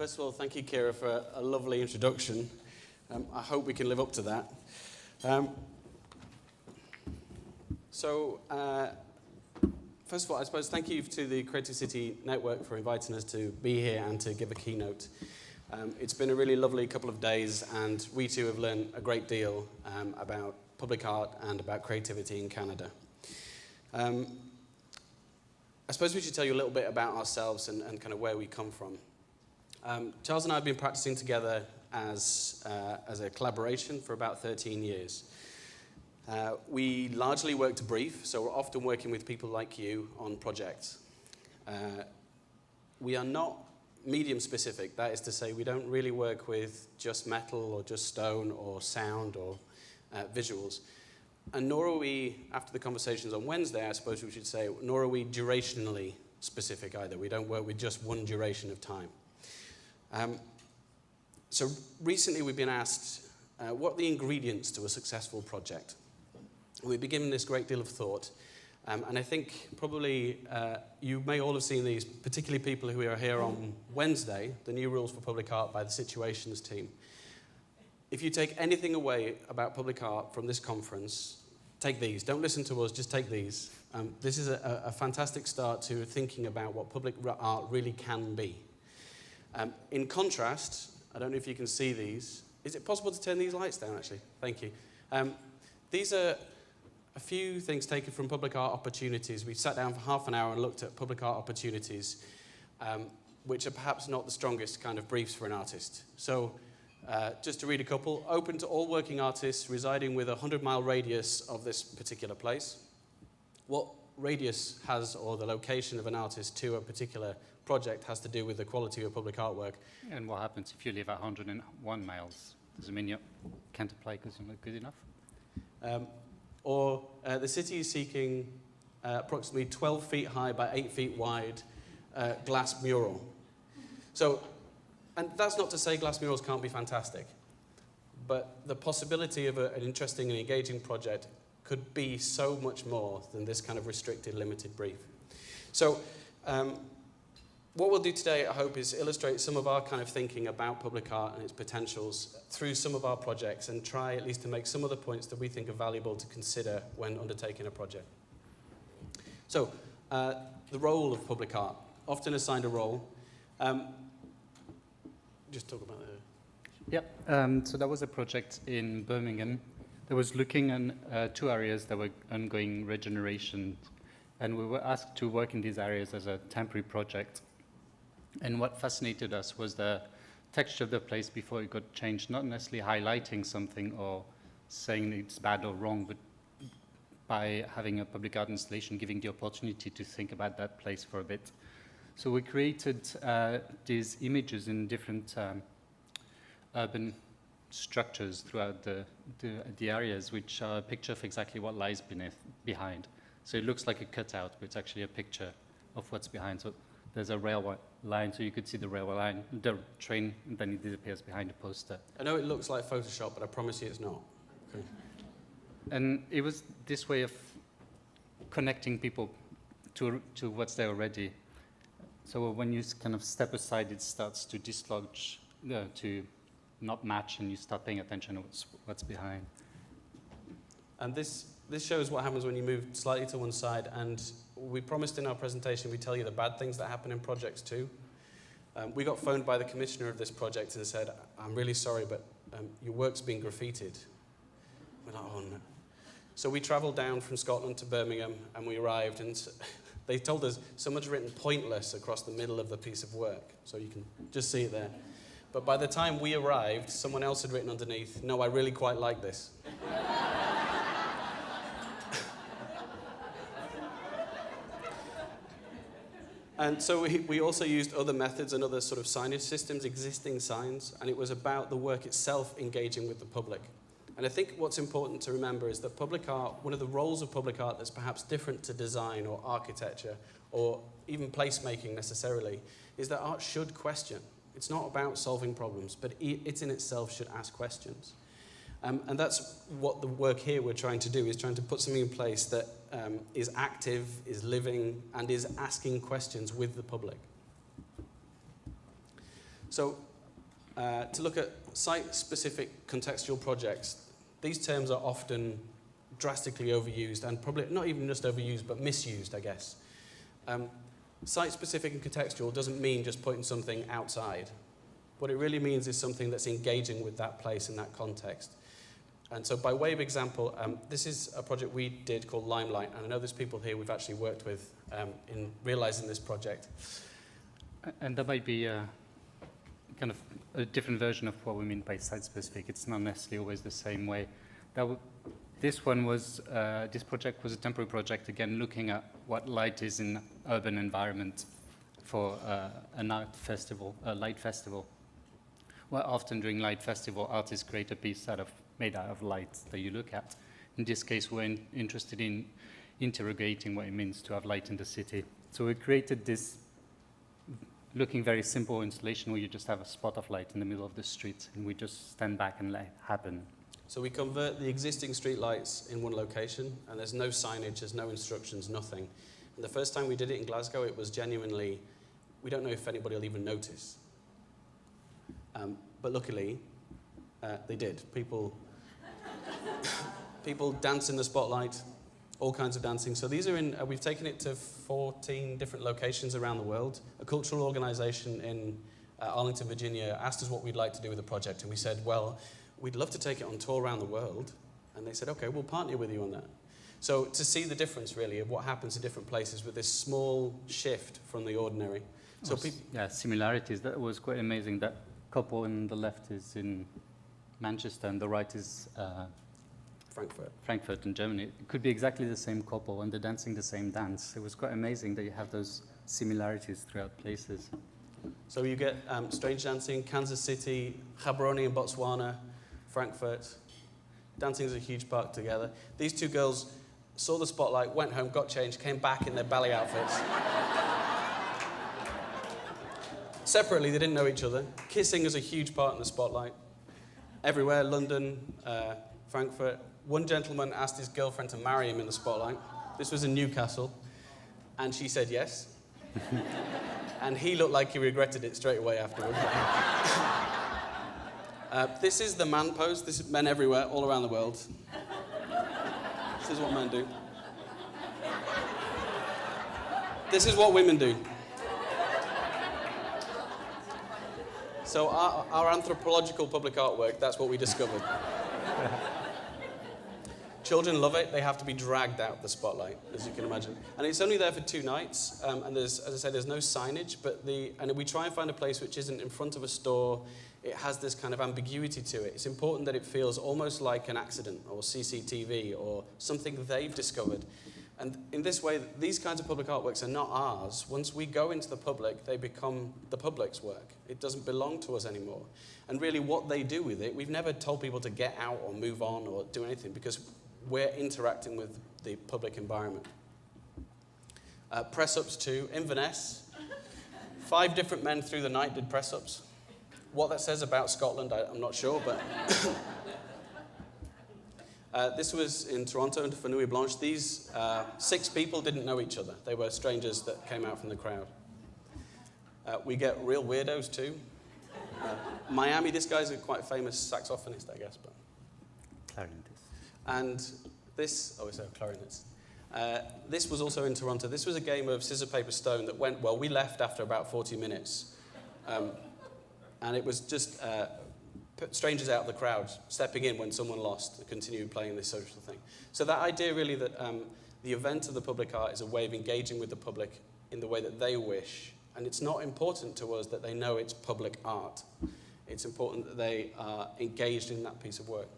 First of all, thank you, Kira, for a lovely introduction. I hope we can live up to that. First of all, I suppose thank you to the Creative City Network for inviting us to be here and to give a keynote. It's been a really lovely couple of days, and we too have learned a great deal about public art and about creativity in Canada. I suppose we should tell you a little bit about ourselves and kind of where we come from. Charles and I have been practicing together as a collaboration for about 13 years. We largely work to brief, so we're often working with people like you on projects. We are not medium specific, that is to say we don't really work with just metal or just stone or sound or visuals. And nor are we, after the conversations on Wednesday, I suppose we should say, nor are we durationally specific either. We don't work with just one duration of time. So recently we've been asked, what are the ingredients to a successful project? We've been given this great deal of thought, and I think probably you may all have seen these, particularly people who are here on Wednesday, the new rules for public art by the Situations team. If you take anything away about public art from this conference, take these. Don't listen to us, just take these. This is a fantastic start to thinking about what public art really can be. In contrast, I don't know if you can see these. Is it possible to turn these lights down, actually? Thank you. These are a few things taken from public art opportunities. We sat down for half an hour and looked at public art opportunities, which are perhaps not the strongest kind of briefs for an artist. So just to read a couple, open to all working artists residing with a 100-mile radius of this particular place. What radius has, or the location of an artist to a particular project, has to do with the quality of public artwork. And what happens if you live at 101 miles? Does it mean you can't apply because you're not good enough? Or the city is seeking approximately 12 feet high by 8 feet wide glass mural. So, and that's not to say glass murals can't be fantastic, but the possibility of an interesting and engaging project could be so much more than this kind of restricted, limited brief. So, what we'll do today, I hope, is illustrate some of our kind of thinking about public art and its potentials through some of our projects, and try at least to make some of the points that we think are valuable to consider when undertaking a project. So, the role of public art, often assigned a role. Just talk about it. Yep, so that was a project in Birmingham that was looking at two areas that were ongoing regeneration, and we were asked to work in these areas as a temporary project. And what fascinated us was the texture of the place before it got changed, not necessarily highlighting something or saying it's bad or wrong, but by having a public art installation, giving the opportunity to think about that place for a bit. So we created these images in different urban structures throughout the areas, which are a picture of exactly what lies behind. So it looks like a cutout, but it's actually a picture of what's behind. So there's a railway line, so you could see the railway line, the train, and then it disappears behind a poster. I know it looks like Photoshop, but I promise you it's not. Okay. And it was this way of connecting people to what's there already. So when you kind of step aside, it starts to dislodge, to not match, and you start paying attention to what's behind. And this shows what happens when you move slightly to one side, and we promised in our presentation we'd tell you the bad things that happen in projects too. We got phoned by the commissioner of this project and said, I'm really sorry, but your work's been graffitied. We're like, oh no. So we travelled down from Scotland to Birmingham, and we arrived, and they told us someone's written pointless across the middle of the piece of work. So you can just see it there. But by the time we arrived, someone else had written underneath, no, I really quite like this. And so we also used other methods and other sort of signage systems, existing signs, and it was about the work itself engaging with the public. And I think what's important to remember is that public art, one of the roles of public art that's perhaps different to design or architecture or even placemaking necessarily, is that art should question. It's not about solving problems, but it in itself should ask questions. And that's what the work here we're trying to do, is trying to put something in place that is active, is living, and is asking questions with the public. So to look at site-specific contextual projects, these terms are often drastically overused, and probably not even just overused, but misused, I guess. Site-specific and contextual doesn't mean just putting something outside. What it really means is something that's engaging with that place in that context. And so by way of example, this is a project we did called Limelight, and I know there's people here we've actually worked with in realizing this project. And that might be kind of a different version of what we mean by site-specific. It's not necessarily always the same way. This project was a temporary project, again, looking at what light is in urban environment for an art festival, a light festival. Well, often during light festival, artists create a piece made out of light that you look at. In this case, we're interested in interrogating what it means to have light in the city. So we created this looking very simple installation where you just have a spot of light in the middle of the street, and we just stand back and let it happen. So we convert the existing street lights in one location, and there's no signage, there's no instructions, nothing. And the first time we did it in Glasgow, it was genuinely, we don't know if anybody will even notice. But luckily, they did. People dance in the spotlight, all kinds of dancing. So these are we've taken it to 14 different locations around the world. A cultural organization in Arlington, Virginia asked us what we'd like to do with the project, and we said, well, we'd love to take it on tour around the world. And they said, okay, we'll partner with you on that. So to see the difference, really, of what happens in different places with this small shift from the ordinary. So similarities. That was quite amazing. That couple on the left is in Manchester, and the right is Frankfurt in Germany. It could be exactly the same couple, and they're dancing the same dance. It was quite amazing that you have those similarities throughout places. So you get strange dancing, Kansas City, Gaborone in Botswana, Frankfurt. Dancing is a huge part together. These two girls saw the spotlight, went home, got changed, came back in their ballet outfits. Separately, they didn't know each other. Kissing is a huge part in the spotlight. Everywhere, London, Frankfurt. One gentleman asked his girlfriend to marry him in the spotlight. This was in Newcastle. And she said yes. And he looked like he regretted it straight away afterwards. This is the man pose. This is men everywhere, all around the world. This is what men do. This is what women do. So our anthropological public artwork, that's what we discovered. Children love it. They have to be dragged out the spotlight, as you can imagine. And it's only there for 2 nights. And there's, as I said, there's no signage. And we try and find a place which isn't in front of a store. It has this kind of ambiguity to it. It's important that it feels almost like an accident or CCTV or something they've discovered. And in this way, these kinds of public artworks are not ours. Once we go into the public, they become the public's work. It doesn't belong to us anymore. And really what they do with it, we've never told people to get out or move on or do anything because we're interacting with the public environment. Press-ups too. Inverness, 5 different men through the night did press-ups. What that says about Scotland, I'm not sure, but... this was in Toronto for Nuit Blanche. These 6 people didn't know each other. They were strangers that came out from the crowd. We get real weirdos too. Miami, this guy's a quite famous saxophonist, I guess. But. Clarinetist. And this, it's a clarinetist. This was also in Toronto. This was a game of scissor, paper, stone that went well. We left after about 40 minutes. And it was just strangers out of the crowd stepping in when someone lost and continue playing this social thing. So that idea really that the event of the public art is a way of engaging with the public in the way that they wish. And it's not important to us that they know it's public art. It's important that they are engaged in that piece of work.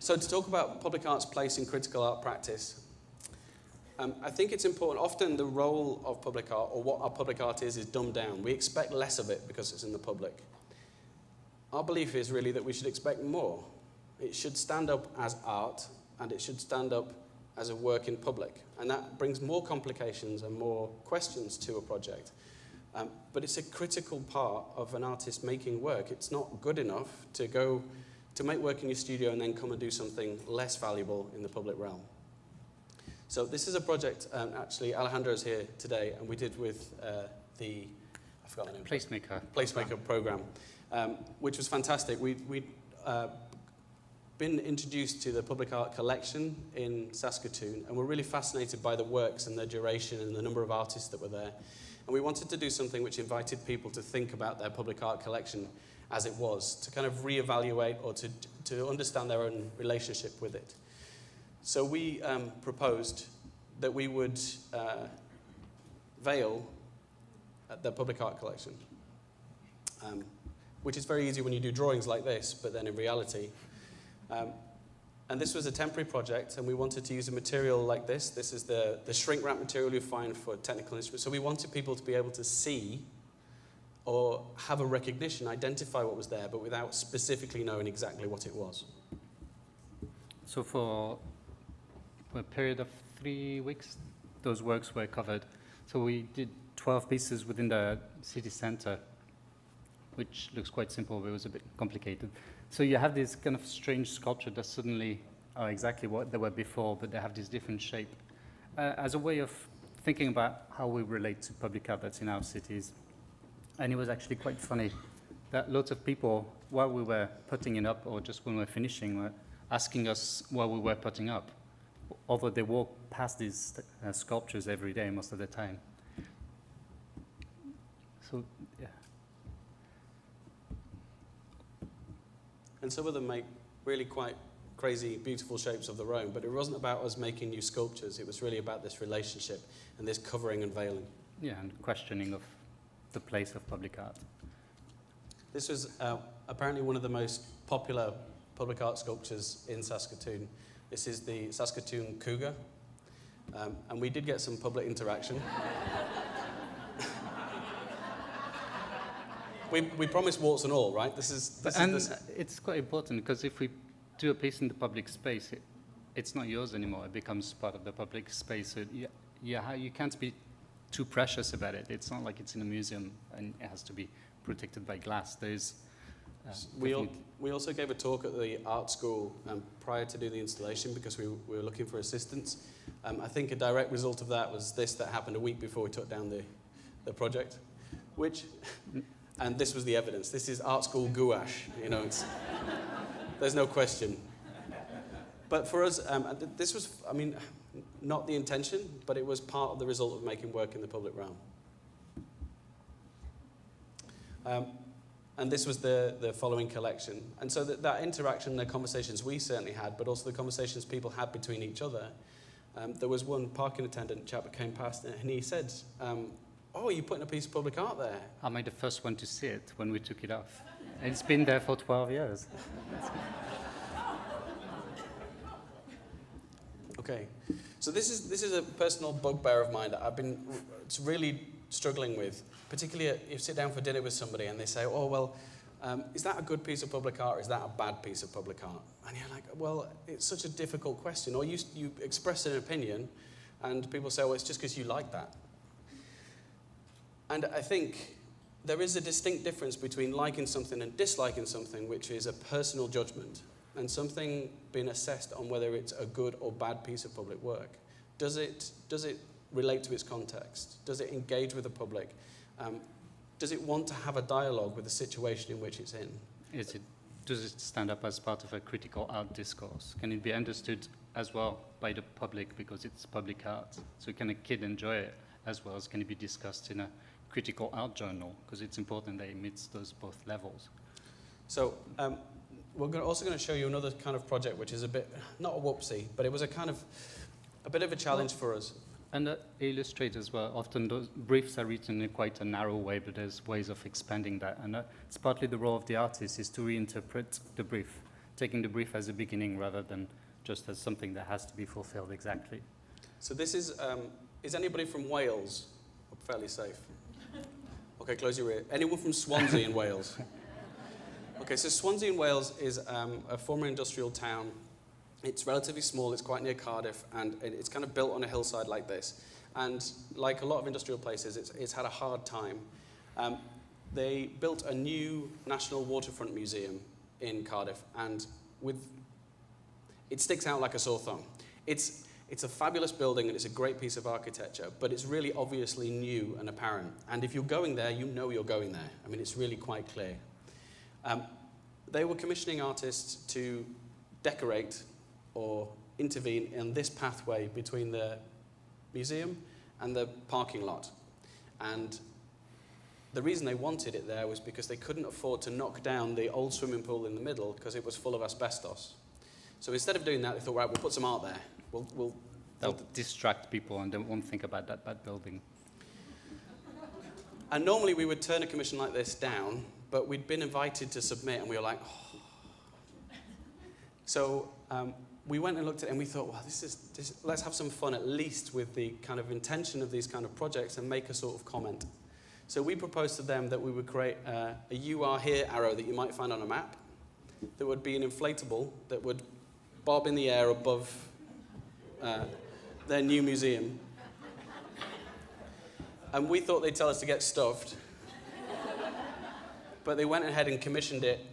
So to talk about public art's place in critical art practice, I think it's important. Often the role of public art, or what our public art is dumbed down. We expect less of it because it's in the public. Our belief is really that we should expect more. It should stand up as art, and it should stand up as a work in public. And that brings more complications and more questions to a project. But it's a critical part of an artist making work. It's not good enough to make work in your studio and then come and do something less valuable in the public realm. So this is a project, actually, Alejandro's here today, and we did with the, I forgot the name. Placemaker program, which was fantastic. We'd been introduced to the public art collection in Saskatoon, and we're really fascinated by the works and their duration and the number of artists that were there. And we wanted to do something which invited people to think about their public art collection as it was, to kind of reevaluate or to understand their own relationship with it. So we proposed that we would veil the public art collection, which is very easy when you do drawings like this, but then in reality. And this was a temporary project, and we wanted to use a material like this. This is the shrink wrap material you find for technical instruments. So we wanted people to be able to see or have a recognition, identify what was there, but without specifically knowing exactly what it was. So for a period of 3 weeks, those works were covered. So we did 12 pieces within the city center, which looks quite simple, but it was a bit complicated. So you have this kind of strange sculpture that suddenly are exactly what they were before, but they have this different shape. As a way of thinking about how we relate to public art that's in our cities. And it was actually quite funny that lots of people, while we were putting it up, or just when we were finishing, were asking us what we were putting up, although they walk past these sculptures every day most of the time. So, yeah. And some of them make really quite crazy, beautiful shapes of their own, but it wasn't about us making new sculptures. It was really about this relationship and this covering and veiling. Yeah, and questioning of the place of public art. This was apparently one of the most popular public art sculptures in Saskatoon. This is the Saskatoon Cougar, and we did get some public interaction. We promised warts and all, right? It's quite important, because if we do a piece in the public space, it's not yours anymore. It becomes part of the public space. So you can't be too precious about it. It's not like it's in a museum and it has to be protected by glass. There's we also gave a talk at the art school prior to do the installation, because we were looking for assistance. I think a direct result of that was this that happened a week before we took down the project, and this was the evidence. This is art school gouache, you know, there's no question. But for us, this was, I mean, not the intention, but it was part of the result of making work in the public realm. And this was the following collection. And so that interaction, the conversations we certainly had, but also the conversations people had between each other. There was one parking attendant chap that came past, and he said, "Oh, you're putting a piece of public art there?" Am I the first one to see it when we took it off? And it's been there for 12 years. Okay, so this is a personal bugbear of mine that I've been really struggling with, particularly if you sit down for dinner with somebody and they say, "Oh, well, is that a good piece of public art or is that a bad piece of public art?" And you're like, well, it's such a difficult question. Or you express an opinion and people say, "Well, it's just because you like that." And I think there is a distinct difference between liking something and disliking something, which is a personal judgment, and something being assessed on whether it's a good or bad piece of public work. Does it relate to its context? Does it engage with the public? Does it want to have a dialogue with the situation in which it's in? Does it stand up as part of a critical art discourse? Can it be understood as well by the public because it's public art? So can a kid enjoy it as well as can it be discussed in a critical art journal? Because it's important that it meets those both levels. So we're also going to show you another kind of project which is a bit, not a whoopsie, but it was a bit of a challenge for us. And illustrate as well, often those briefs are written in quite a narrow way, but there's ways of expanding that. And it's partly the role of the artist is to reinterpret the brief, taking the brief as a beginning rather than just as something that has to be fulfilled exactly. So this is anybody from Wales? I'm fairly safe. Okay, close your ear. Anyone from Swansea in Wales? Okay, so Swansea in Wales is a former industrial town. It's relatively small, it's quite near Cardiff, and it's kind of built on a hillside like this. And like a lot of industrial places, it's had a hard time. They built a new national waterfront museum in Cardiff, and it sticks out like a sore thumb. It's It's a fabulous building and it's a great piece of architecture, but it's really obviously new and apparent. And if you're going there, you know you're going there. I mean, it's really quite clear. They were commissioning artists to decorate or intervene in this pathway between the museum and the parking lot. And the reason they wanted it there was because they couldn't afford to knock down the old swimming pool in the middle because it was full of asbestos. So instead of doing that, they thought, right, we'll put some art there. They'll distract people and they won't think about that building. And normally we would turn a commission like this down, but we'd been invited to submit and we were like, oh. So we went and looked at it and we thought, well, let's have some fun at least with the kind of intention of these kind of projects and make a sort of comment. So we proposed to them that we would create a "You Are Here" arrow that you might find on a map, that would be an inflatable that would bob in the air above their new museum. And we thought they'd tell us to get stuffed, but they went ahead and commissioned it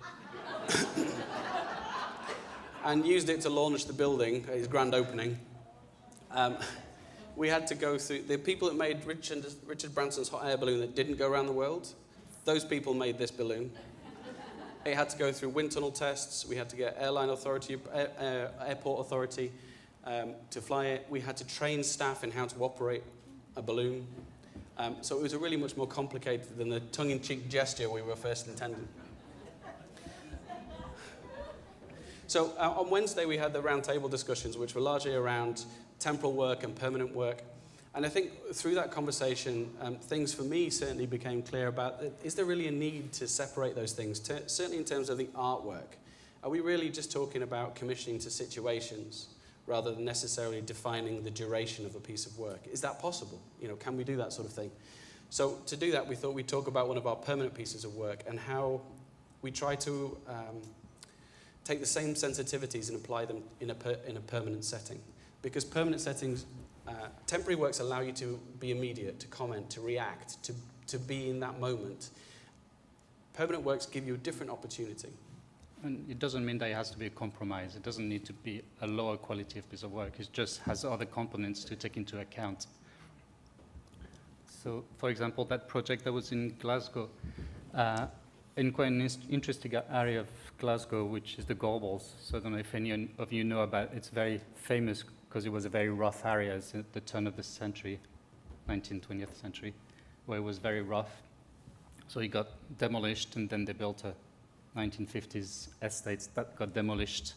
and used it to launch the building at its grand opening. We had to go through, the people that made Richard Branson's hot air balloon that didn't go around the world, those people made this balloon. It had to go through wind tunnel tests. We had to get airport authority to fly it. We had to train staff in how to operate a balloon. So it was really much more complicated than the tongue-in-cheek gesture we were first intending. So on Wednesday we had the roundtable discussions, which were largely around temporal work and permanent work. And I think through that conversation, things for me certainly became clear about, is there really a need to separate those things, certainly in terms of the artwork? Are we really just talking about commissioning to situations rather than necessarily defining the duration of a piece of work? Is that possible? You know, can we do that sort of thing? So to do that, we thought we'd talk about one of our permanent pieces of work and how we try to take the same sensitivities and apply them in a permanent setting. Because permanent settings, temporary works allow you to be immediate, to comment, to react, to be in that moment. Permanent works give you a different opportunity. And it doesn't mean that it has to be a compromise. It doesn't need to be a lower quality of piece of work. It just has other components to take into account. So, for example, that project that was in Glasgow, in quite an interesting area of Glasgow, which is the Gorbals. So I don't know if any of you know about it. It's very famous because it was a very rough area at the turn of the century, 19th, 20th century, where it was very rough. So it got demolished, and then they built a 1950s estate that got demolished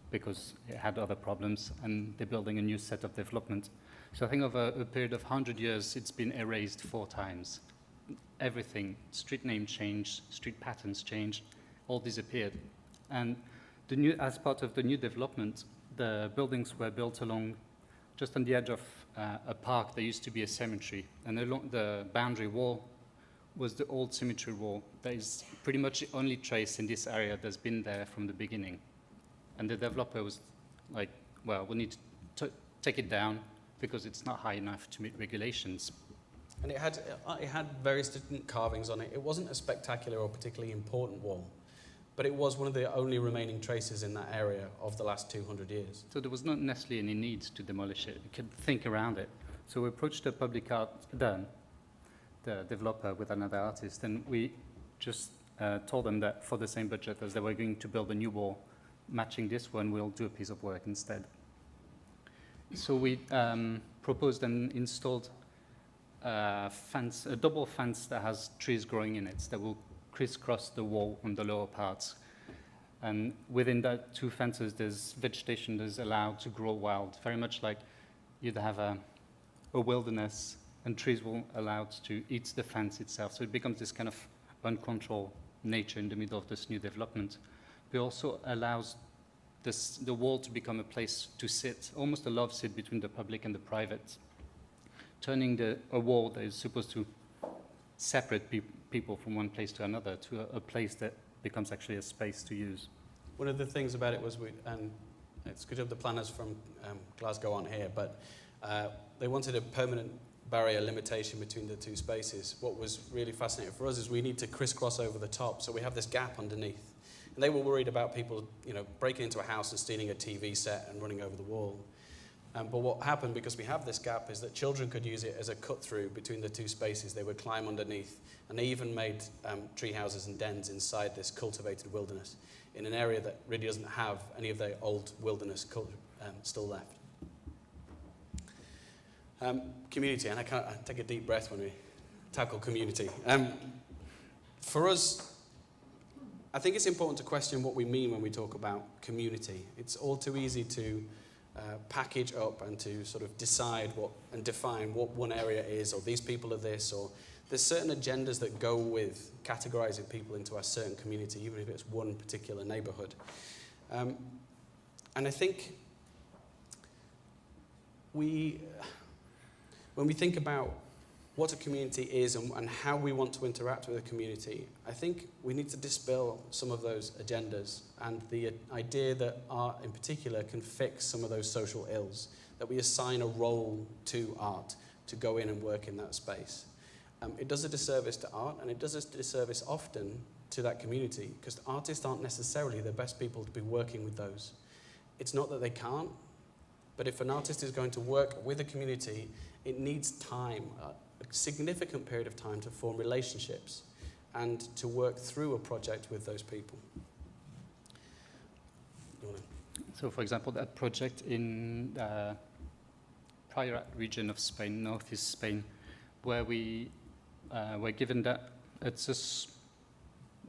because it had other problems, and they're building a new set of development. So I think over a period of 100 years, it's been erased 4 times. Everything, street name changed, street patterns changed, all disappeared. And as part of the new development, the buildings were built along, just on the edge of a park. There used to be a cemetery, and along the boundary wall was the old cemetery wall. That is pretty much the only trace in this area that's been there from the beginning. And the developer was like, well, we need to take it down because it's not high enough to meet regulations. And it had various different carvings on it. It wasn't a spectacular or particularly important wall, but it was one of the only remaining traces in that area of the last 200 years. So there was not necessarily any need to demolish it. We could think around it. So we approached the the developer with another artist, and we just told them that for the same budget as they were going to build a new wall matching this one, we'll do a piece of work instead. So we proposed and installed a double fence that has trees growing in it that will crisscross the wall on the lower parts. And within that 2 fences, there's vegetation that is allowed to grow wild, very much like you'd have a wilderness, and trees will allowed to eat the fence itself. So it becomes this kind of uncontrolled nature in the middle of this new development. It also allows the wall to become a place to sit, almost a love seat between the public and the private, turning a wall that is supposed to separate people from one place to another to a place that becomes actually a space to use. One of the things about it was, it's good of the planners from Glasgow aren't here, but they wanted a permanent barrier limitation between the 2 spaces. What was really fascinating for us is we need to crisscross over the top, so we have this gap underneath. And they were worried about people, breaking into a house and stealing a TV set and running over the wall. But what happened, because we have this gap, is that children could use it as a cut-through between the two spaces. They would climb underneath, and they even made tree houses and dens inside this cultivated wilderness in an area that really doesn't have any of the old wilderness still left. Community, and I take a deep breath when we tackle community. For us, I think it's important to question what we mean when we talk about community. It's all too easy to package up and to sort of decide and define what one area is, or these people are this, or there's certain agendas that go with categorizing people into a certain community, even if it's one particular neighborhood. And I think when we think about what a community is and how we want to interact with a community, I think we need to dispel some of those agendas and the idea that art in particular can fix some of those social ills, that we assign a role to art to go in and work in that space. It does a disservice to art, and it does a disservice often to that community, because artists aren't necessarily the best people to be working with those. It's not that they can't, but if an artist is going to work with a community, it needs time, a significant period of time to form relationships and to work through a project with those people. So, for example, that project in the Priorat region of Spain, northeast Spain, where we were given that it's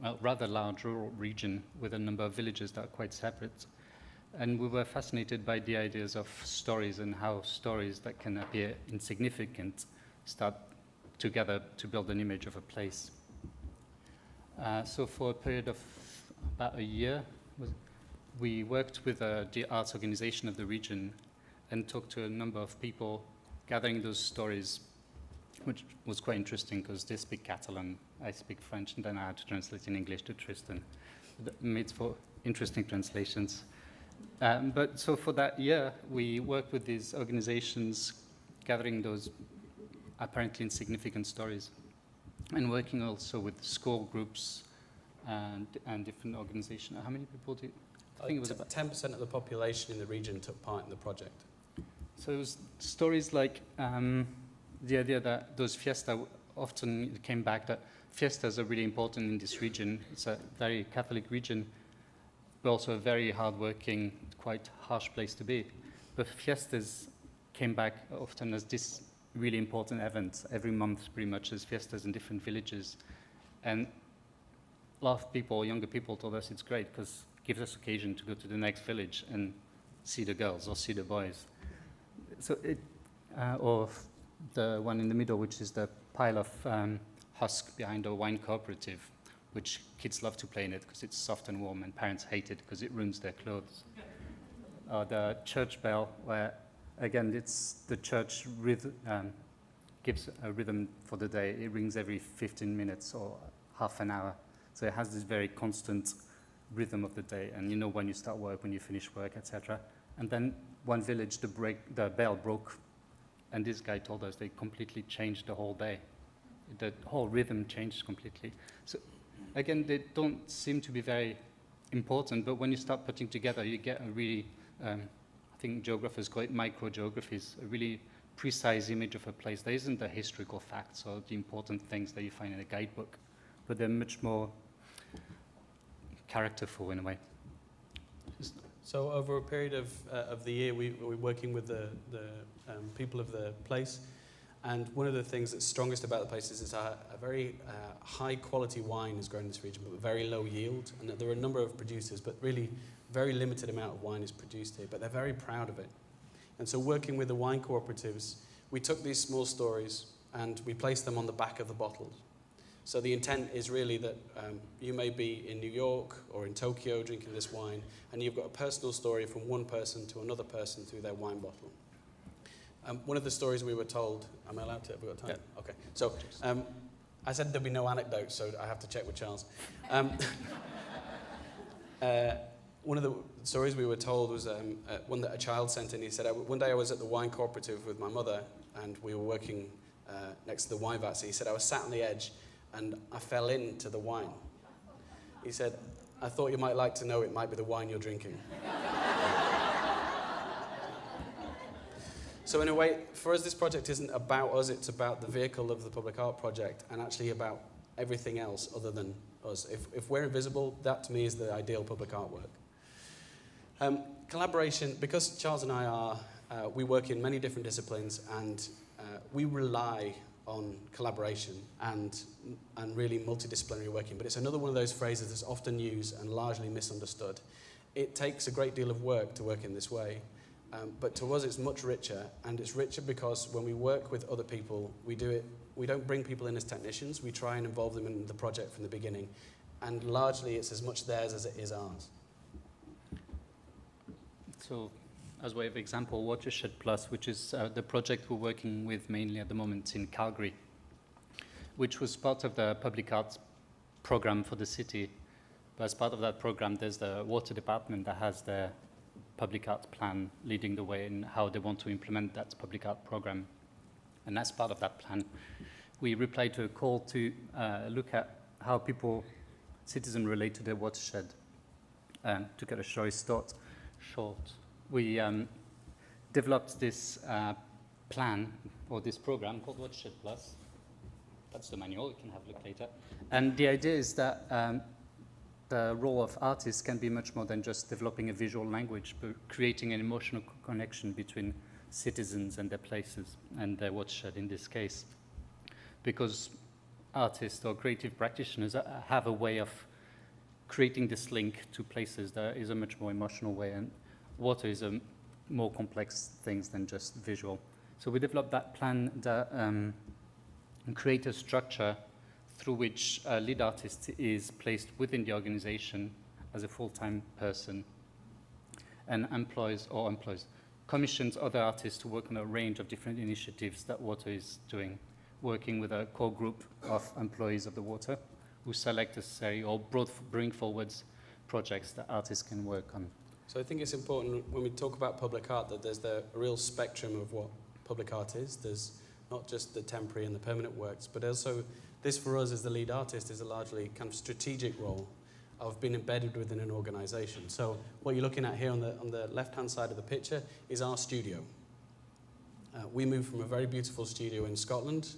a rather large rural region with a number of villages that are quite separate. And we were fascinated by the ideas of stories and how stories that can appear insignificant start together to build an image of a place. So for a period of about a year, we worked with the arts organization of the region and talked to a number of people gathering those stories, which was quite interesting because they speak Catalan, I speak French, and then I had to translate in English to Tristan. That made for interesting translations. But so for that year, we worked with these organizations gathering those apparently insignificant stories and working also with school groups and different organizations. How many people do you? I think it was about 10% of the population in the region took part in the project. So it was stories like the idea that those fiestas, often it came back that fiestas are really important in this region. It's a very Catholic region, but also a very hardworking, quite harsh place to be. But fiestas came back often as this really important event. Every month, pretty much, there's fiestas in different villages. And a lot of people, younger people, told us it's great because it gives us occasion to go to the next village and see the girls or see the boys. So or the one in the middle, which is the pile of husk behind a wine cooperative, which kids love to play in it because it's soft and warm, and parents hate it because it ruins their clothes. The church bell, where, again, it's the church gives a rhythm for the day. It rings every 15 minutes or half an hour. So it has this very constant rhythm of the day, and you know when you start work, when you finish work, etc. And then one village, the bell broke, and this guy told us they completely changed the whole day. The whole rhythm changed completely. So again, they don't seem to be very important, but when you start putting together, you get a really, I think geographers call it microgeographies, a really precise image of a place. There isn't the historical facts or the important things that you find in a guidebook, but they're much more characterful in a way. So over a period of the year, we were working with the people of the place. And one of the things that's strongest about the place is a very high quality wine is grown in this region, but with very low yield. And that there are a number of producers, but really very limited amount of wine is produced here, but they're very proud of it. And so working with the wine cooperatives, we took these small stories and we placed them on the back of the bottles. So the intent is really that you may be in New York or in Tokyo drinking this wine, and you've got a personal story from one person to another person through their wine bottle. One of the stories we were told, am I allowed to? Have we got time? Yeah. Okay. So I said there'd be no anecdotes, so I have to check with Charles. One of the stories we were told was one that a child sent in. He said, one day I was at the wine cooperative with my mother, and we were working next to the wine vats. He said, I was sat on the edge, and I fell into the wine. He said, I thought you might like to know it might be the wine you're drinking. So in a way, for us, this project isn't about us, it's about the vehicle of the public art project and actually about everything else other than us. If we're invisible, that to me is the ideal public artwork. Collaboration, because Charles and I are, we work in many different disciplines and we rely on collaboration and really multidisciplinary working, but it's another one of those phrases that's often used and largely misunderstood. It takes a great deal of work to work in this way, but to us it's much richer, and it's richer because when we work with other people, we don't bring people in as technicians, we try and involve them in the project from the beginning, and largely it's as much theirs as it is ours. So, as way of example, Watershed Plus, which is the project we're working with mainly at the moment in Calgary, which was part of the public arts program for the city. But as part of that program, there's the water department that has the public art plan leading the way in how they want to implement that public art program. And as part of that plan, we replied to a call to look at how citizens relate to their watershed. To get a story short, we developed this plan, or this program called Watershed Plus. That's the manual, you can have a look later. And the idea is that the role of artists can be much more than just developing a visual language, but creating an emotional connection between citizens and their places, and their watershed in this case. Because artists or creative practitioners have a way of creating this link to places that is a much more emotional way, and water is a more complex thing than just visual. So we developed that plan that create a structure through which a lead artist is placed within the organization as a full-time person and commissions other artists to work on a range of different initiatives that Water is doing, working with a core group of employees of the Water who select necessary or bring forwards projects that artists can work on. So I think it's important when we talk about public art that there's the real spectrum of what public art is. There's not just the temporary and the permanent works, but also this for us as the lead artist is a largely kind of strategic role of being embedded within an organization. So what you're looking at here on the left-hand side of the picture is our studio. We moved from a very beautiful studio in Scotland,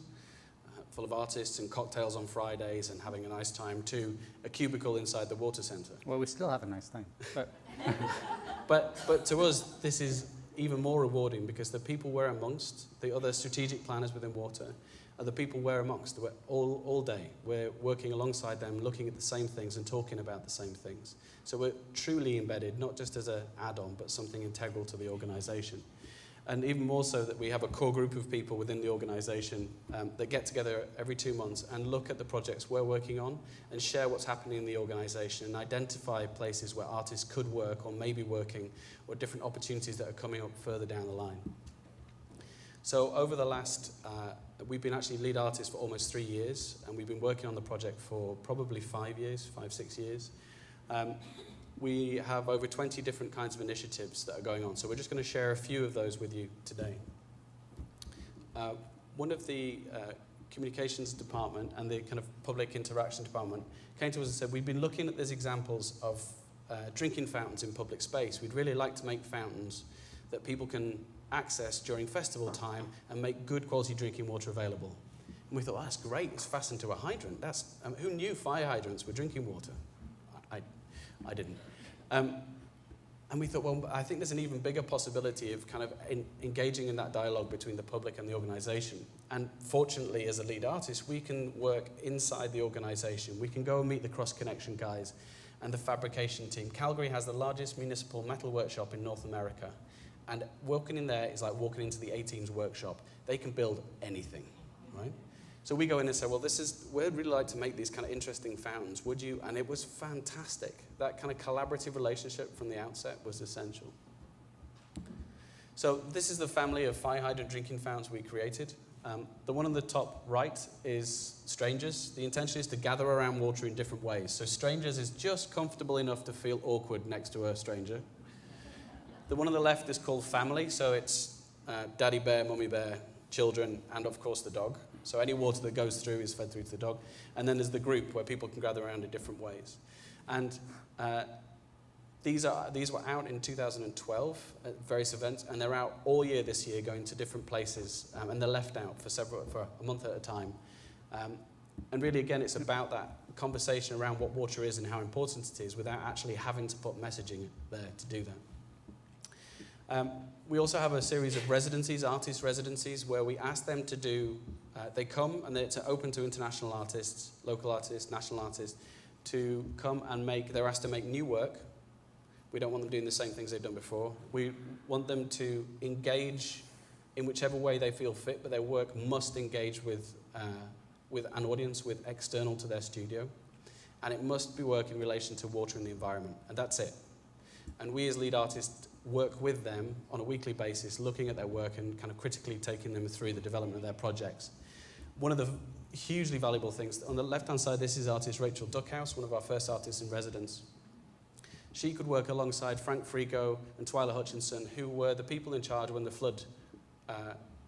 full of artists and cocktails on Fridays and having a nice time, to a cubicle inside the water centre. Well, we still have a nice time. But to us, this is even more rewarding because the people we're amongst, the other strategic planners within Water, are the people we're amongst. We're all day. We're working alongside them, looking at the same things and talking about the same things. So we're truly embedded, not just as an add-on, but something integral to the organisation. And even more so that we have a core group of people within the organisation that get together every 2 months and look at the projects we're working on and share what's happening in the organisation and identify places where artists could work or may be working, or different opportunities that are coming up further down the line. So over the last, we've been actually lead artists for almost 3 years, and we've been working on the project for probably 5 years, 5-6 years. We have over 20 different kinds of initiatives that are going on, so we're just going to share a few of those with you today. One of the communications department and the kind of public interaction department came to us and said, we've been looking at these examples of drinking fountains in public space. We'd really like to make fountains that people can access during festival time and make good quality drinking water available. And we thought, oh, that's great, it's fastened to a hydrant. Who knew fire hydrants were drinking water? I didn't. And we thought, well, I think there's an even bigger possibility of kind of engaging in that dialogue between the public and the organisation. And fortunately, as a lead artist, we can work inside the organisation. We can go and meet the cross-connection guys and the fabrication team. Calgary has the largest municipal metal workshop in North America. And walking in there is like walking into the A-Team's workshop. They can build anything, right? So we go in and say, well, we'd really like to make these kind of interesting fountains, would you? And it was fantastic. That kind of collaborative relationship from the outset was essential. So this is the family of fire hydrant drinking fountains we created. The one on the top right is Strangers. The intention is to gather around water in different ways. So Strangers is just comfortable enough to feel awkward next to a stranger. The one on the left is called Family. So it's daddy bear, mummy bear, children, and of course the dog. So any water that goes through is fed through to the dog. And then there's the group where people can gather around in different ways. And These were out in 2012 at various events, and they're out all year this year, going to different places, and they're left out for a month at a time. And really, again, it's about that conversation around what water is and how important it is, without actually having to put messaging there to do that. We also have a series of residencies, artist residencies, where we ask them to do. They come and it's open to international artists, local artists, national artists, to come and they're asked to make new work. We don't want them doing the same things they've done before. We want them to engage in whichever way they feel fit, but their work must engage with an audience, with external to their studio. And it must be work in relation to water and the environment, and that's it. And we as lead artists work with them on a weekly basis, looking at their work and kind of critically taking them through the development of their projects. One of the hugely valuable things, on the left-hand side, this is artist Rachel Duckhouse, one of our first artists in residence. She could work alongside Frank Frigo and Twyla Hutchinson, who were the people in charge when the flood,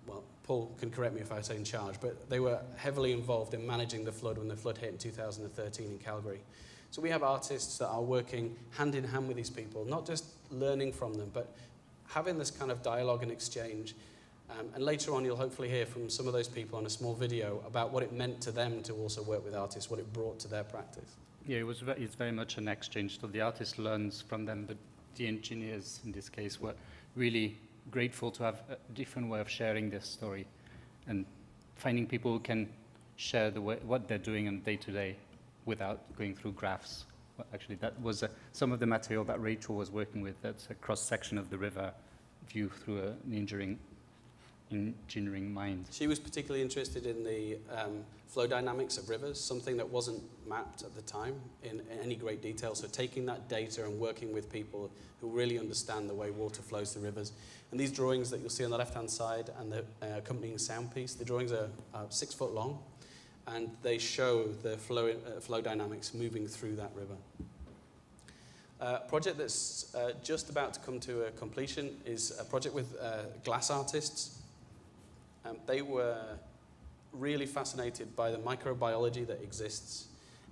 well, Paul can correct me if I say in charge, but they were heavily involved in managing the flood when the flood hit in 2013 in Calgary. So we have artists that are working hand in hand with these people, not just learning from them, but having this kind of dialogue and exchange. And later on, you'll hopefully hear from some of those people on a small video about what it meant to them to also work with artists, what it brought to their practice. Yeah, it's very much an exchange. So the artist learns from them, but the engineers, in this case, were really grateful to have a different way of sharing their story and finding people who can share what they're doing on day-to-day without going through graphs. Well, actually, that was some of the material that Rachel was working with. That's a cross-section of the river view through an engineering mind. She was particularly interested in the flow dynamics of rivers, something that wasn't mapped at the time in any great detail. So taking that data and working with people who really understand the way water flows through rivers. And these drawings that you'll see on the left-hand side and the accompanying sound piece, the drawings are 6 foot long, and they show the flow dynamics moving through that river. A project that's just about to come to a completion is a project with glass artists. They were really fascinated by the microbiology that exists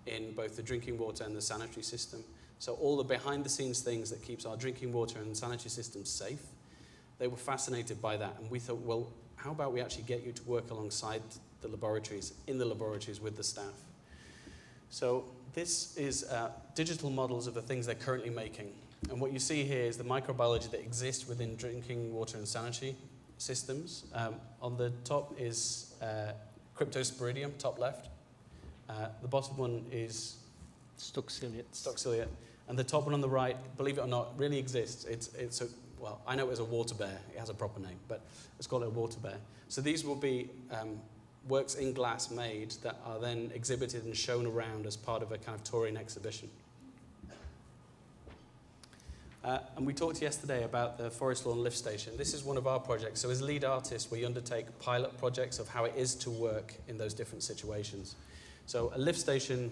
in both the drinking water and the sanitary system. So all the behind-the-scenes things that keeps our drinking water and sanitary systems safe, they were fascinated by that. And we thought, well, how about we actually get you to work alongside the laboratories, in the laboratories with the staff? So this is digital models of the things they're currently making. And what you see here is the microbiology that exists within drinking water and sanitary systems. On the top is Cryptosporidium, top left. The bottom one is Stoxiliate. And the top one on the right, believe it or not, really exists. Well, I know it as a water bear. It has a proper name, but let's call it a water bear. So these will be works in glass made that are then exhibited and shown around as part of a kind of touring exhibition. And we talked yesterday about the Forest Lawn Lift Station. This is one of our projects. So as lead artists, we undertake pilot projects of how it is to work in those different situations. So a lift station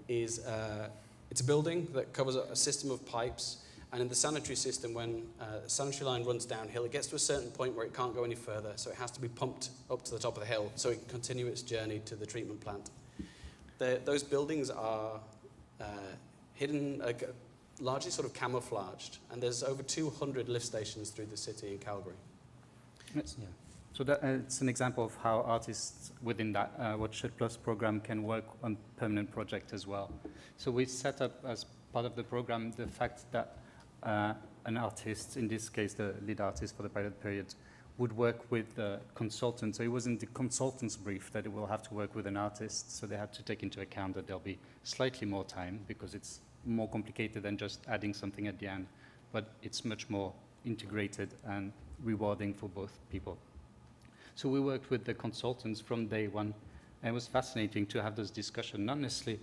it's a building that covers a system of pipes. And in the sanitary system, when a sanitary line runs downhill, it gets to a certain point where it can't go any further. So it has to be pumped up to the top of the hill so it can continue its journey to the treatment plant. Those buildings are hidden, largely sort of camouflaged, and there's over 200 lift stations through the city in Calgary. Yeah. So it's an example of how artists within that Watershed Plus program can work on permanent project as well. So we set up as part of the program the fact that an artist, in this case the lead artist for the pilot period, would work with the consultant. So it wasn't the consultant's brief that it will have to work with an artist, so they had to take into account that there'll be slightly more time because it's more complicated than just adding something at the end, but it's much more integrated and rewarding for both people. So we worked with the consultants from day one, and it was fascinating to have this discussion. Not necessarily,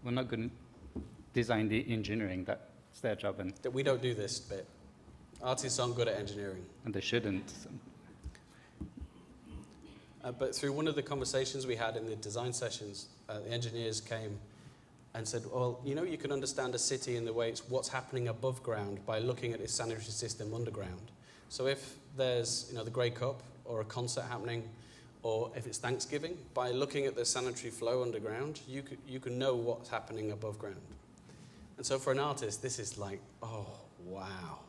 we're not going to design the engineering, that's their job. And that we don't do this bit. Artists aren't good at engineering. And they shouldn't. But through one of the conversations we had in the design sessions, the engineers came and said, well, you can understand a city in the way it's what's happening above ground by looking at its sanitary system underground. So if there's the Grey Cup or a concert happening, or if it's Thanksgiving, by looking at the sanitary flow underground, you can know what's happening above ground. And so for an artist, this is like, oh, wow,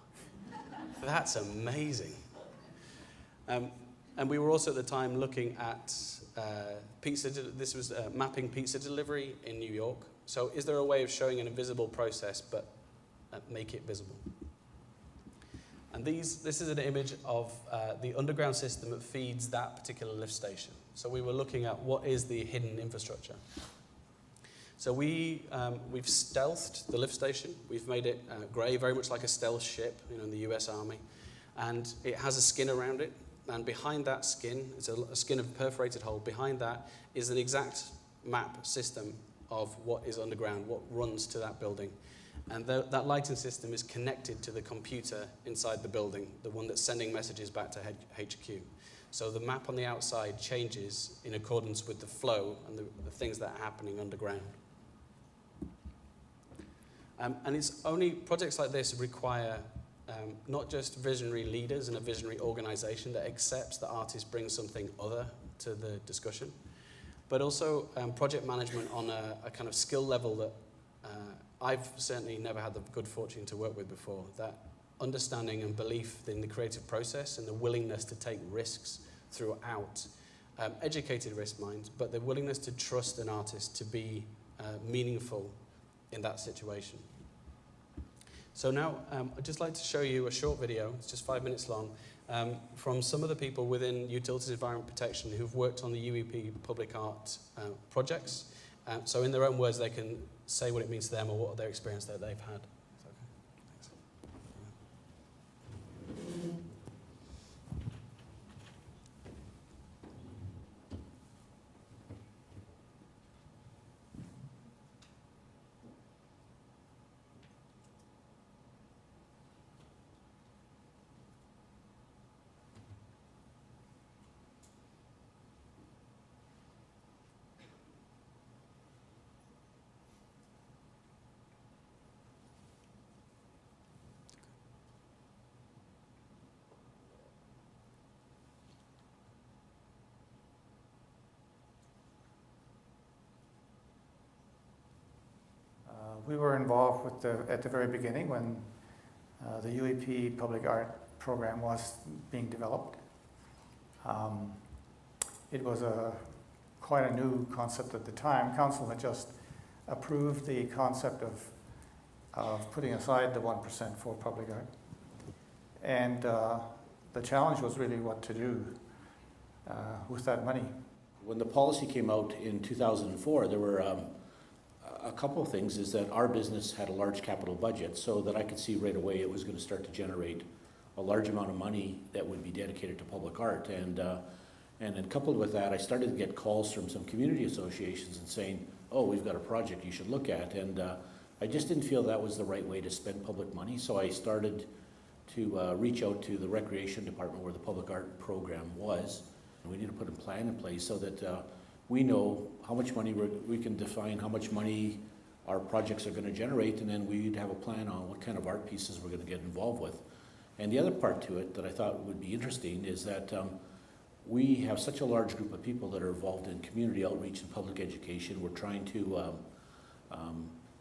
that's amazing. And we were also at the time looking at this was mapping pizza delivery in New York. So is there a way of showing an invisible process but make it visible? And this is an image of the underground system that feeds that particular lift station. So we were looking at what is the hidden infrastructure. So we've stealthed the lift station. We've made it grey, very much like a stealth ship, in the US Army. And it has a skin around it. And behind that skin, it's a skin of perforated hole. Behind that is an exact map system of what is underground, what runs to that building. And that lighting system is connected to the computer inside the building, the one that's sending messages back to HQ. So the map on the outside changes in accordance with the flow and the things that are happening underground. And it's only projects like this require not just visionary leaders and a visionary organization that accepts that artists bring something other to the discussion, but also project management on a kind of skill level that I've certainly never had the good fortune to work with before, that understanding and belief in the creative process and the willingness to take risks throughout, educated risk minds, but the willingness to trust an artist to be meaningful in that situation. So now I'd just like to show you a short video, it's just 5 minutes long, from some of the people within Utilities Environment Protection who've worked on the UEP public art projects. So in their own words, they can say what it means to them or what their experience that they've had. We were involved at the very beginning when the UEP public art program was being developed. It was quite a new concept at the time. Council had just approved the concept of putting aside the 1% for public art. And the challenge was really what to do with that money. When the policy came out in 2004, there were a couple of things. Is that our business had a large capital budget, so that I could see right away it was going to start to generate a large amount of money that would be dedicated to public art. And then coupled with that, I started to get calls from some community associations and saying, oh, we've got a project you should look at. And I just didn't feel that was the right way to spend public money, so I started to reach out to the recreation department where the public art program was. And we need to put a plan in place so that we know how much money we can define how much money our projects are going to generate, and then we'd have a plan on what kind of art pieces we're going to get involved with. And the other part to it that I thought would be interesting is that we have such a large group of people that are involved in community outreach and public education. We're trying to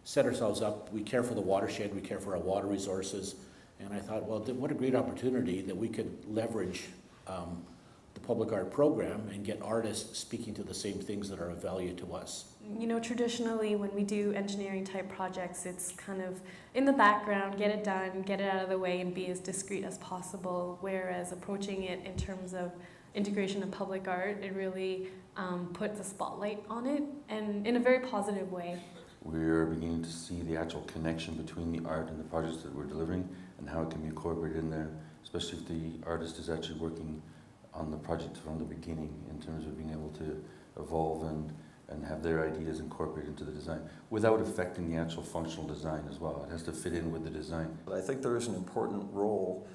set ourselves up. We care for the watershed, we care for our water resources, and I thought, well, what a great opportunity that we could leverage the public art program and get artists speaking to the same things that are of value to us. You know, traditionally when we do engineering type projects, it's kind of in the background, get it done, get it out of the way and be as discreet as possible, whereas approaching it in terms of integration of public art, it really puts a spotlight on it, and in a very positive way. We're beginning to see the actual connection between the art and the projects that we're delivering and how it can be incorporated in there, especially if the artist is actually working on the project from the beginning in terms of being able to evolve and have their ideas incorporated into the design without affecting the actual functional design as well. It has to fit in with the design. But I think there is an important role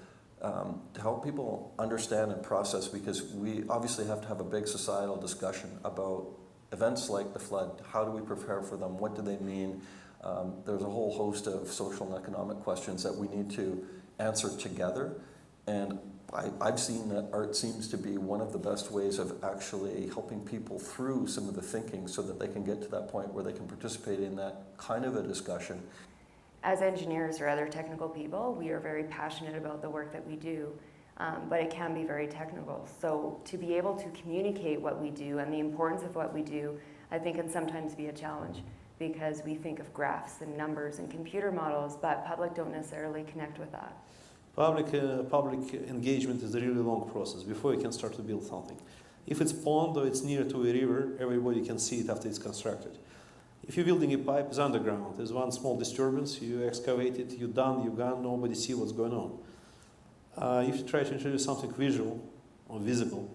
to help people understand and process, because we obviously have to have a big societal discussion about events like the flood. How do we prepare for them? What do they mean? There's a whole host of social and economic questions that we need to answer together. And I've seen that art seems to be one of the best ways of actually helping people through some of the thinking so that they can get to that point where they can participate in that kind of a discussion. as engineers or other technical people, we are very passionate about the work that we do, but it can be very technical. So to be able to communicate what we do and the importance of what we do, I think can sometimes be a challenge, because we think of graphs and numbers and computer models, but public don't necessarily connect with that. Public engagement is a really long process before you can start to build something. If it's pond or it's near to a river, everybody can see it after it's constructed. If you're building a pipe, it's underground. There's one small disturbance, you excavate it, you're done, you're gone, nobody see what's going on. If you try to introduce something visual or visible,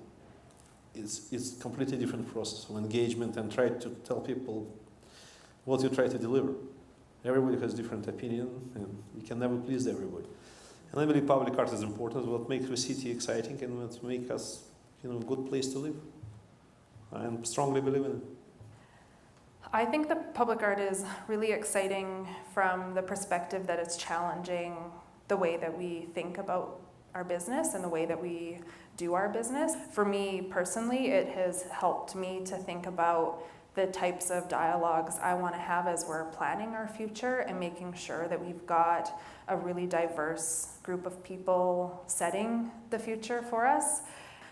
it's a completely different process of engagement, and try to tell people what you try to deliver. Everybody has different opinion, and you can never please everybody. And I believe public art is important. What makes the city exciting and what makes us, a good place to live. I strongly believe in it. I think the public art is really exciting from the perspective that it's challenging the way that we think about our business and the way that we do our business. For me personally, it has helped me to think about the types of dialogues I want to have as we're planning our future and making sure that we've got a really diverse group of people setting the future for us.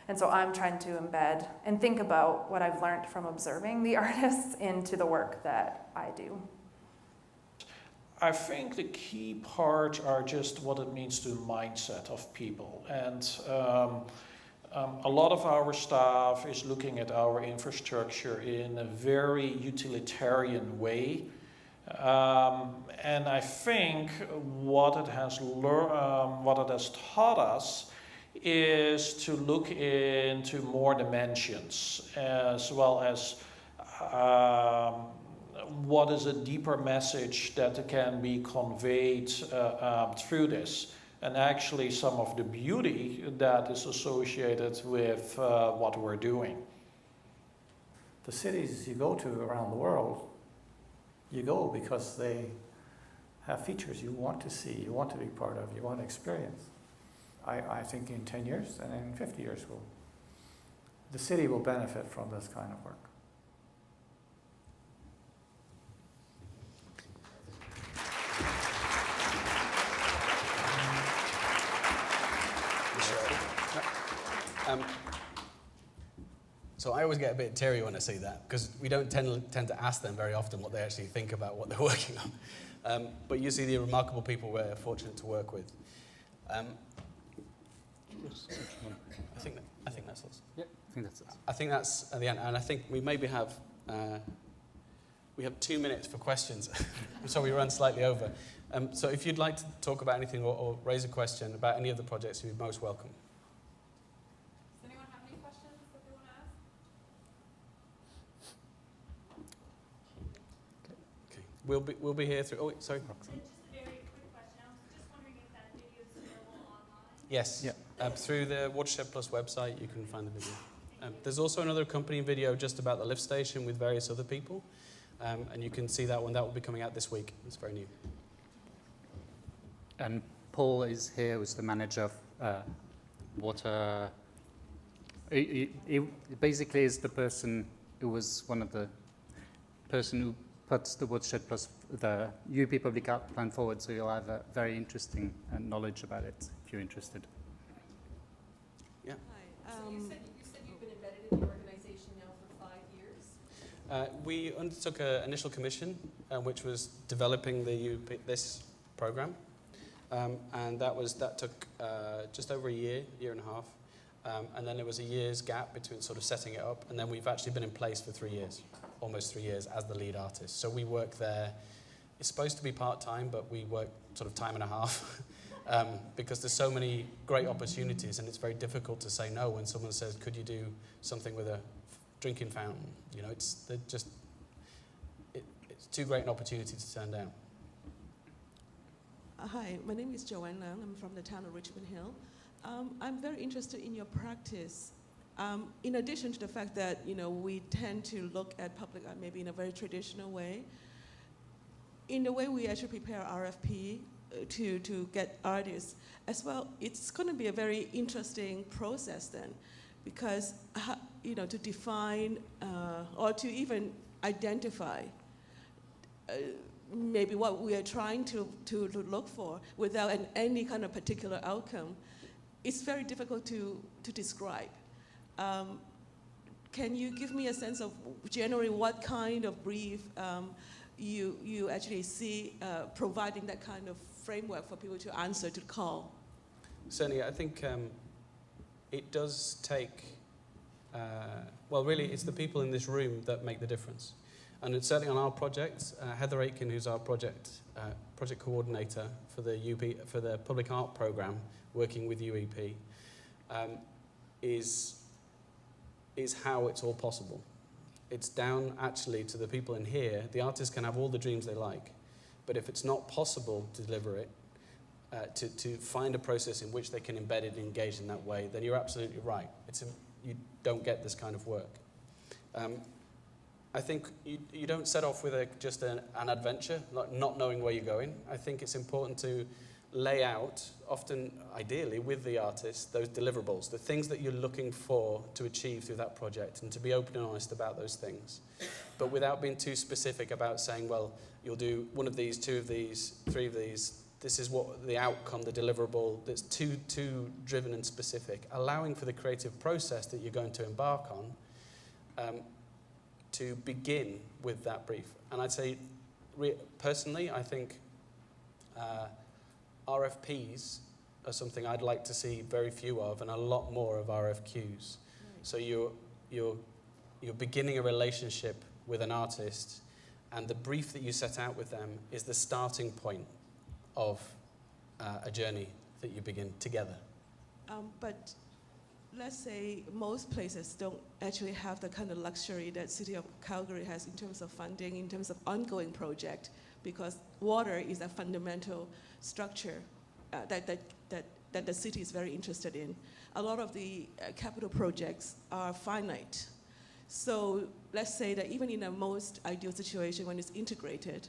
And so I'm trying to embed and think about what I've learned from observing the artists into the work that I do. I think the key parts are just what it means to the mindset of people. And a lot of our staff is looking at our infrastructure in a very utilitarian way. And I think what it has taught us is to look into more dimensions, as well as what is a deeper message that can be conveyed through this, and actually some of the beauty that is associated with what we're doing. The cities you go to around the world, you go because they have features you want to see, you want to be part of, you want to experience. I think in 10 years and in 50 years, the city will benefit from this kind of work. So I always get a bit teary when I see that, because we don't tend to ask them very often what they actually think about what they're working on. But you see the remarkable people we're fortunate to work with. I think that's us. Yeah, I think that's us. I think that's at the end, and I think we maybe have 2 minutes for questions. So we run slightly over. So if you'd like to talk about anything or raise a question about any of the projects, you're most welcome. Does anyone have any questions that they want to ask? Okay. We'll be here through. Oh, sorry. Just a very quick question. I was just wondering if that video is available online. Yes. Yeah. Through the Watershed Plus website, you can find the video. There's also another accompanying video just about the lift station with various other people, and you can see that one. That will be coming out this week. It's very new. And Paul is here, who's the manager of water. He basically is the person who was one of the person who puts the Watershed Plus, the UP Public Art Plan forward, so you'll have a very interesting knowledge about it if you're interested. Yeah. Hi. So you said you've been embedded in the organization now for 5 years? We undertook an initial commission, which was developing this program, and that took just over a year and a half, and then there was a year's gap between sort of setting it up, and then we've actually been in place for 3 years, almost 3 years as the lead artist. So we work there. It's supposed to be part-time, but we work sort of time and a half. Because there's so many great opportunities, and it's very difficult to say no when someone says, could you do something with a drinking fountain? It's too great an opportunity to turn down. Hi, my name is Joanne Lang. I'm from the town of Richmond Hill. I'm very interested in your practice. In addition to the fact that we tend to look at public art maybe in a very traditional way, in the way we actually prepare RFP to get artists as well, it's going to be a very interesting process then, because to define or to even identify maybe what we are trying to look for without any kind of particular outcome, it's very difficult to describe. Can you give me a sense of generally what kind of brief you actually see providing that kind of framework for people to answer to call? Certainly, I think it does take, well, really, it's the people in this room that make the difference. And it's certainly on our project, Heather Aitken, who's our project coordinator for the Public Art Programme, working with UEP, is how it's all possible. It's down actually to the people in here. The artists can have all the dreams they like, but if it's not possible to deliver it, to find a process in which they can embed it and engage in that way, then you're absolutely right. You don't get this kind of work. I think you don't set off with just an adventure, not knowing where you're going. I think it's important to lay out, often ideally with the artist, those deliverables, the things that you're looking for to achieve through that project, and to be open and honest about those things. But without being too specific about saying, well, you'll do one of these, two of these, three of these, this is what the outcome, the deliverable, that's too driven and specific. Allowing for the creative process that you're going to embark on to begin with that brief. And I'd say, personally, I think RFPs are something I'd like to see very few of, and a lot more of RFQs. Right. So you're beginning a relationship with an artist, and the brief that you set out with them is the starting point of a journey that you begin together. But let's say most places don't actually have the kind of luxury that City of Calgary has in terms of funding, in terms of ongoing project, because water is a fundamental structure that the city is very interested in. A lot of the capital projects are finite. So let's say that even in a most ideal situation when it's integrated,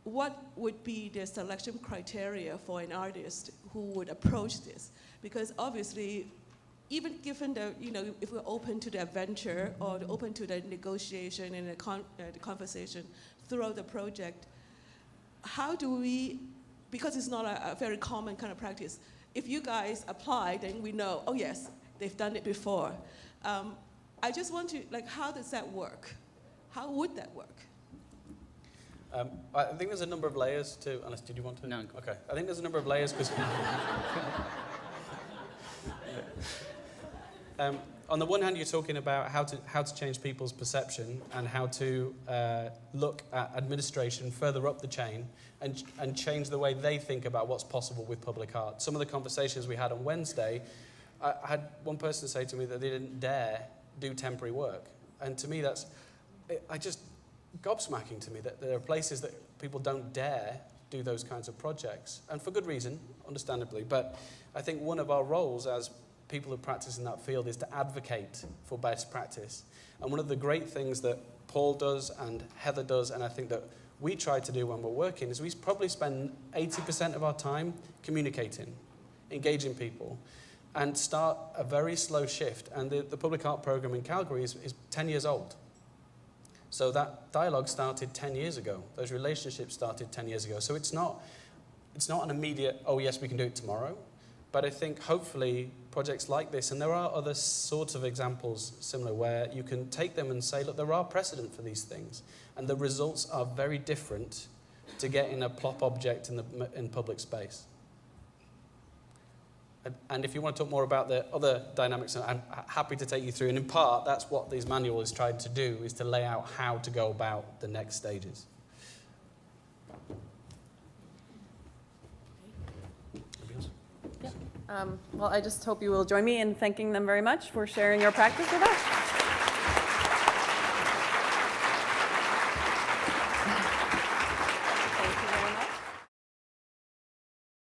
what would be the selection criteria for an artist who would approach this? Because obviously, even given the, if we're open to the adventure or open to the negotiation and the conversation throughout the project, how do we, because it's not a very common kind of practice, if you guys apply, then we know, oh yes, they've done it before. I just want to, how does that work? How would that work? I think there's a number of layers to, unless, did you want to? No. Okay, I think there's a number of layers because on the one hand, you're talking about how to change people's perception and how to look at administration further up the chain and change the way they think about what's possible with public art. Some of the conversations we had on Wednesday, I had one person say to me that they didn't dare do temporary work. And to me, that's just gobsmacking to me that there are places that people don't dare do those kinds of projects. And for good reason, understandably. But I think one of our roles as people who practice in that field is to advocate for best practice. And one of the great things that Paul does and Heather does, and I think that we try to do when we're working, is we probably spend 80% of our time communicating, engaging people, and start a very slow shift. And the Public Art Programme in Calgary is 10 years old. So that dialogue started 10 years ago. Those relationships started 10 years ago. So it's not an immediate, oh yes, we can do it tomorrow. But I think hopefully projects like this, and there are other sorts of examples similar where you can take them and say, look, there are precedent for these things. And the results are very different to getting a plop object in public space. And if you want to talk more about the other dynamics, I'm happy to take you through. And in part, that's what these manual is trying to do, is to lay out how to go about the next stages. Well, I just hope you will join me in thanking them very much for sharing your practice with us.